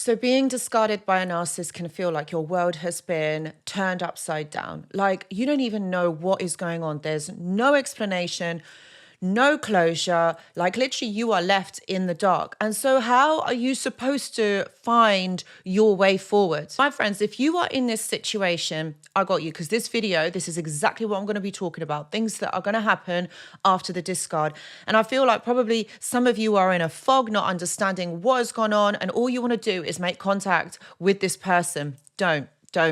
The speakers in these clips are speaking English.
So being discarded by a narcissist can feel like your world has been turned upside down. Like you don't even know what is going on. There's no explanation, no closure. Like literally you are left in the dark. And so how are you supposed to find your way forward? My friends, if you are in this situation, I got you, because this is exactly what I'm going to be talking about. Things that are going to happen after the discard. And I feel like probably some of you are in a fog, not understanding what has gone on. And all you want to do is make contact with this person. Don't,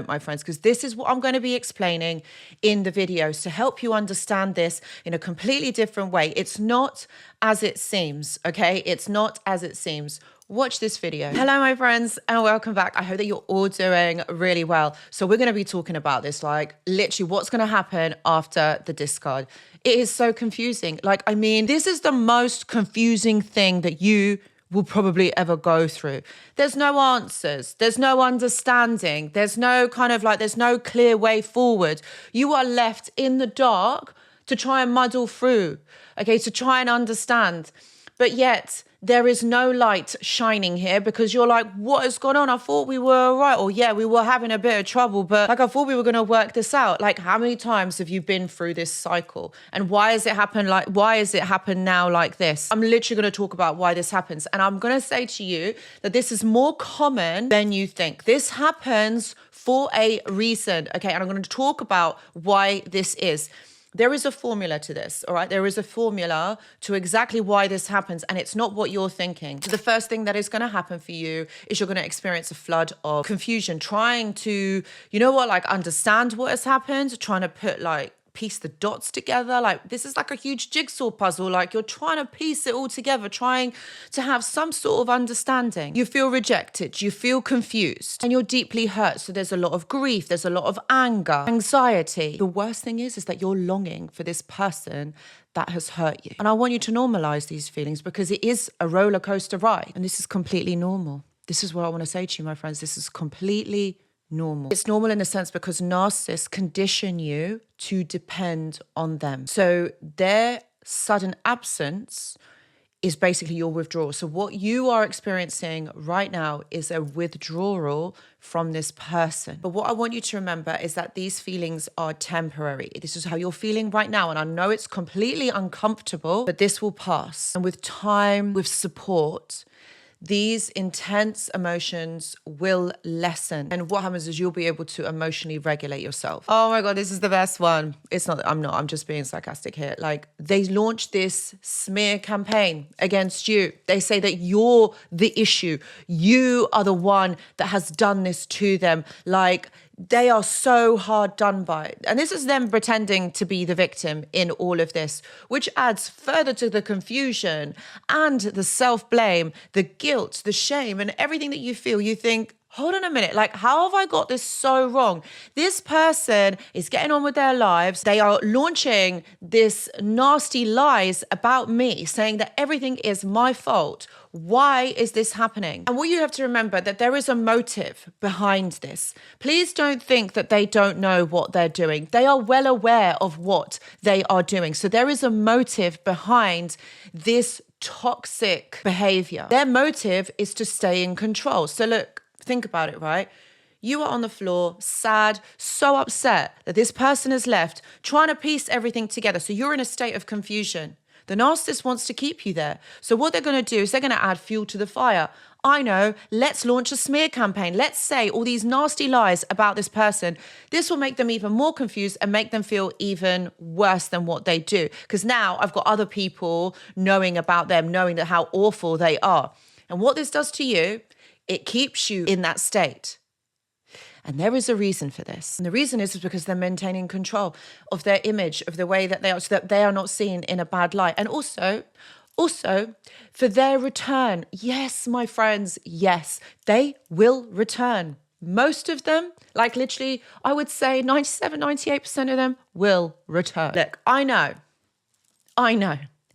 my friends, because this is what I'm going to be explaining in the videos to help you understand this in a completely different way. It's not as it seems, okay? It's not as it seems. Watch this video. Hello, my friends, and welcome back. I hope that you're all doing really well. So we're going to be talking about this, like literally what's going to happen after the discard. It is so confusing. Like, I mean, this is the most confusing thing that you will probably ever go through. There's no answers. There's no understanding. There's no there's no clear way forward. You are left in the dark to try and muddle through, okay, to try and understand. But yet there is no light shining here because you're like, what has gone on? I thought we were all right. Or yeah, we were having a bit of trouble, but like I thought we were going to work this out. Like how many times have you been through this cycle? And why has it happened now like this? I'm literally going to talk about why this happens. And I'm going to say to you that this is more common than you think. This happens for a reason. Okay. And I'm going to talk about why this is. There is a formula to this, all right? There is a formula to exactly why this happens, and it's not what you're thinking. So the first thing that is going to happen for you is you're going to experience a flood of confusion, trying to, understand what has happened, trying to piece the dots together. Like this is like a huge jigsaw puzzle. Like you're trying to piece it all together, trying to have some sort of understanding. You feel rejected, you feel confused, and you're deeply hurt. So there's a lot of grief, there's a lot of anger, anxiety. The worst thing is that you're longing for this person that has hurt you. And I want you to normalize these feelings because it is a roller coaster ride, and this is completely normal. This is what I want to say to you, my friends. This is completely normal. It's normal in a sense because narcissists condition you to depend on them. So their sudden absence is basically your withdrawal. So what you are experiencing right now is a withdrawal from this person. But what I want you to remember is that these feelings are temporary. This is how you're feeling right now. And I know it's completely uncomfortable, but this will pass. And with time, with support, these intense emotions will lessen. And what happens is you'll be able to emotionally regulate yourself. Oh my God, this is the best one. I'm just being sarcastic here. Like they launched this smear campaign against you. They say that you're the issue. You are the one that has done this to them. Like they are so hard done by. And this is them pretending to be the victim in all of this, which adds further to the confusion and the self-blame, the guilt, the shame, and everything that you feel. You think, hold on a minute, like how have I got this so wrong? This person is getting on with their lives. They are launching this nasty lies about me, saying that everything is my fault. Why is this happening? And what you have to remember that there is a motive behind this. Please don't think that they don't know what they're doing. They are well aware of what they are doing. So there is a motive behind this toxic behavior. Their motive is to stay in control. So look, think about it, right? You are on the floor, sad, so upset that this person has left, trying to piece everything together. So you're in a state of confusion. The narcissist wants to keep you there. So what they're going to do is they're going to add fuel to the fire. I know, let's launch a smear campaign. Let's say all these nasty lies about this person. This will make them even more confused and make them feel even worse than what they do. Because now I've got other people knowing about them, knowing that how awful they are. And what this does to you, it keeps you in that state. And there is a reason for this. And the reason is because they're maintaining control of their image, of the way that they are, so that they are not seen in a bad light. And also for their return. Yes, my friends, yes, they will return. Most of them, like literally, I would say 97, 98% of them will return. Look, I know,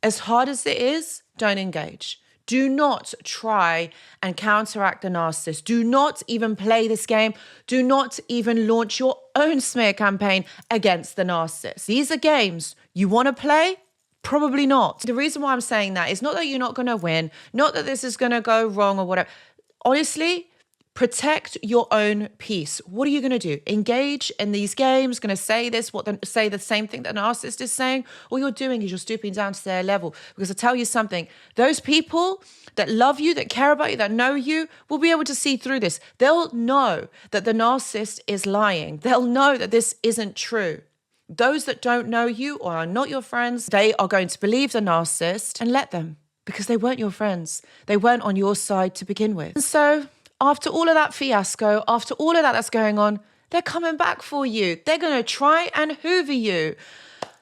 as hard as it is, don't engage. Do not try and counteract the narcissist. Do not even play this game. Do not even launch your own smear campaign against the narcissist. These are games you want to play. Probably not. The reason why I'm saying that is not that you're not going to win, not that this is going to go wrong or whatever. Honestly, Protect your own peace. What are you going to do? Engage in these games, going to say this, say the same thing that a narcissist is saying? All you're doing is you're stooping down to their level. Because I tell you something, those people that love you, that care about you, that know you, will be able to see through this. They'll know that the narcissist is lying. They'll know that this isn't true. Those that don't know you or are not your friends, they are going to believe the narcissist, and let them, because they weren't your friends. They weren't on your side to begin with. And so after all of that fiasco, after all of that that's going on, they're coming back for you. They're going to try and hoover you.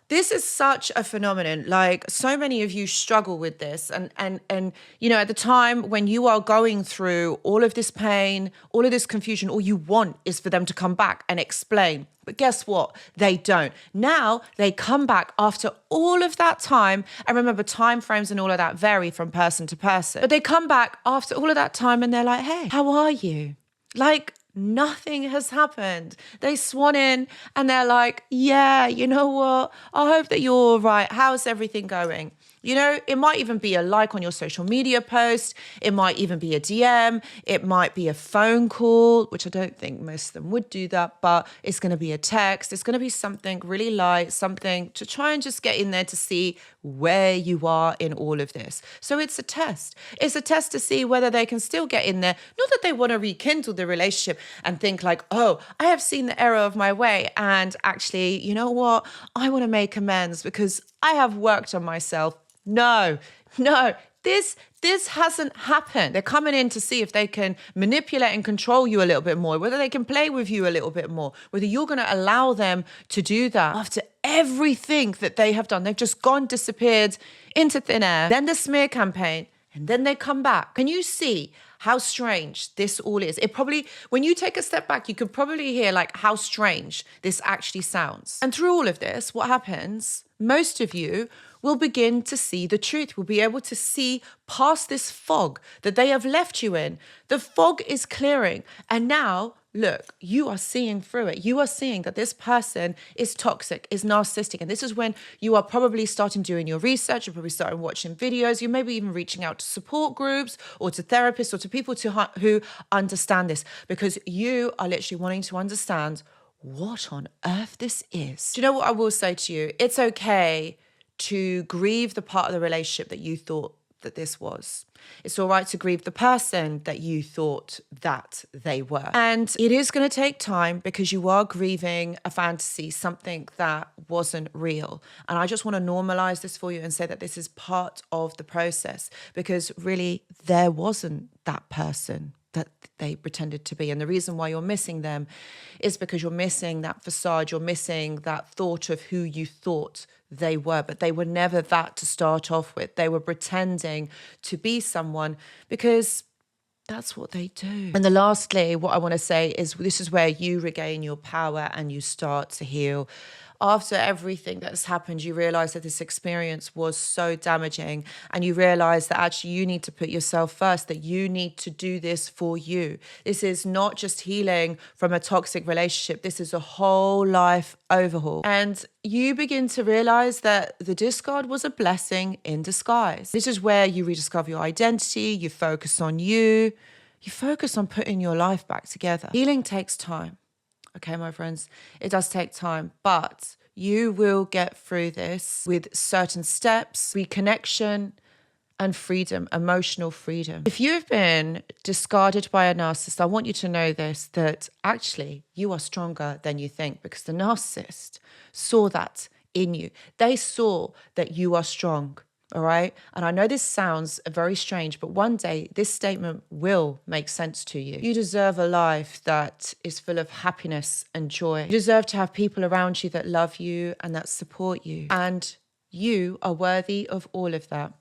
This is such a phenomenon. Like, so many of you struggle with this. And you know, at the time when you are going through all of this pain, all of this confusion, all you want is for them to come back and explain. But guess what? They don't. Now they come back after all of that time. And remember, time frames and all of that vary from person to person. But they come back after all of that time and they're like, hey, how are you? Like, nothing has happened. They swan in and they're like, yeah, you know what? I hope that you're all right. How's everything going? You know, it might even be a like on your social media post. It might even be a DM. It might be a phone call, which I don't think most of them would do that, but it's going to be a text. It's going to be something really light, something to try and just get in there to see where you are in all of this. So it's a test. It's a test to see whether they can still get in there. Not that they want to rekindle the relationship and think like, oh, I have seen the error of my way. And actually, you know what? I want to make amends because I have worked on myself. No, this hasn't happened. They're coming in to see if they can manipulate and control you a little bit more, whether they can play with you a little bit more, whether you're going to allow them to do that after everything that they have done. They've just gone, disappeared into thin air, then the smear campaign, and then they come back. Can you see how strange this all is? It probably, when you take a step back, you could probably hear like how strange this actually sounds. And through all of this, what happens? Most of you will begin to see the truth. We'll be able to see past this fog that they have left you in. The fog is clearing. And now, look, you are seeing through it. You are seeing that this person is toxic, is narcissistic. And this is when you are probably starting doing your research. You're probably starting watching videos. You may be even reaching out to support groups or to therapists or to people who understand this, because you are literally wanting to understand what on earth this is. Do you know what I will say to you? It's okay to grieve the part of the relationship that you thought that this was. It's all right to grieve the person that you thought that they were. And it is going to take time because you are grieving a fantasy, something that wasn't real. And I just want to normalize this for you and say that this is part of the process, because really there wasn't that person that they pretended to be. And the reason why you're missing them is because you're missing that facade. You're missing that thought of who you thought they were, but they were never that to start off with. They were pretending to be someone because that's what they do. And lastly, what I want to say is this is where you regain your power and you start to heal. After everything that's happened, you realize that this experience was so damaging, and you realize that actually you need to put yourself first, that you need to do this for you. This is not just healing from a toxic relationship. This is a whole life overhaul. And you begin to realize that the discard was a blessing in disguise. This is where you rediscover your identity. You focus on you. You focus on putting your life back together. Healing takes time. Okay, my friends, it does take time, but you will get through this with certain steps, reconnection, and freedom, emotional freedom. If you've been discarded by a narcissist, I want you to know this, that actually you are stronger than you think, because the narcissist saw that in you. They saw that you are strong. All right. And I know this sounds very strange, but one day this statement will make sense to you. You deserve a life that is full of happiness and joy. You deserve to have people around you that love you and that support you. And you are worthy of all of that.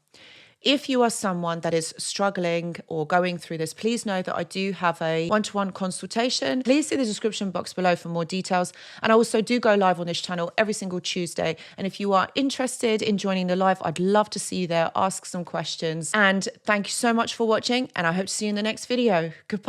If you are someone that is struggling or going through this, please know that I do have a one-to-one consultation. Please see the description box below for more details. And I also do go live on this channel every single Tuesday. And if you are interested in joining the live, I'd love to see you there, ask some questions. And thank you so much for watching, and I hope to see you in the next video. Goodbye.